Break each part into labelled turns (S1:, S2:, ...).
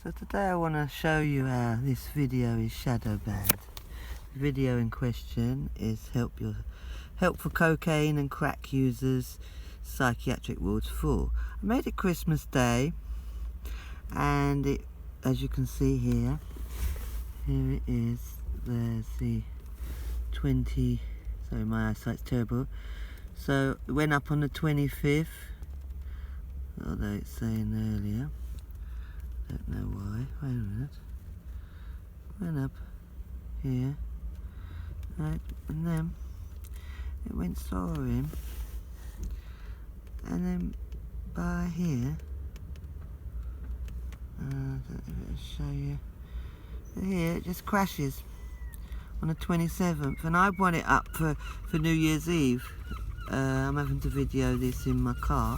S1: So today I want to show you how this video is shadow banned. The video in question is help for cocaine and crack users psychiatric wards 4. I made it Christmas Day, and it, as you can see here it is. There's the 20, sorry my eyesight's terrible. So it went up on the 25th, although it's saying earlier. Don't know why. Wait a minute. Went up here, right, and then it went soaring, and then by here, I don't know if it'll show you. Here it just crashes on the 27th, and I want it up for New Year's Eve. I'm having to video this in my car,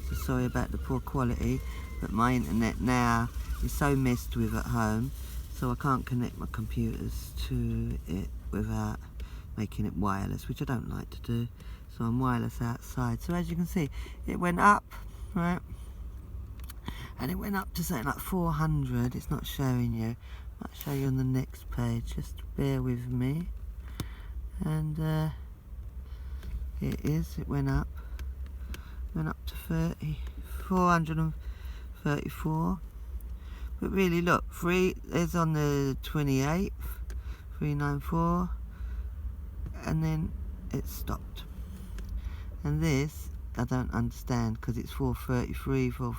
S1: so sorry about the poor quality, but my internet now is so messed with at home, so I can't connect my computers to it without making it wireless, which I don't like to do, so I'm wireless outside. So as you can see, it went up, right, and it went up to something like 400. It's not showing you. I'll show you on the next page, just bear with me. And here it is, it went up to 434. But really look, there's on the 28th, 394, and then it stopped. And this, I don't understand, because it's 433, so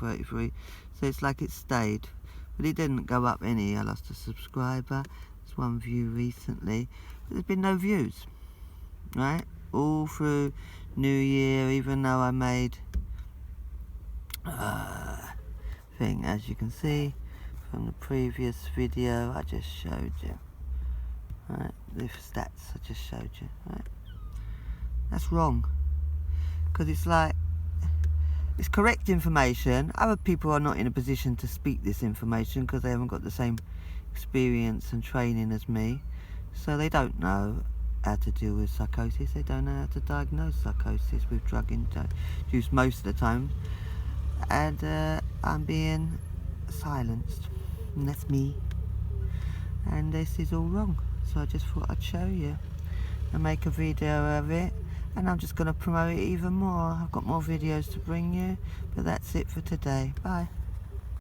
S1: it's like it stayed. But it didn't go up any. I lost a subscriber, there's one view recently, but there's been no views, right? All through New Year, even though I made thing, as you can see from the previous video I just showed you, right, the stats I just showed you, right? That's wrong, because it's like, it's correct information. Other people are not in a position to speak this information because they haven't got the same experience and training as me, so they don't know how to deal with psychosis. They don't know how to diagnose psychosis with drug induced most of the time, and I'm being silenced, and that's me, and this is all wrong. So I just thought I'd show you and make a video of it, and I'm just going to promote it even more. I've got more videos to bring you, but that's it for today. Bye.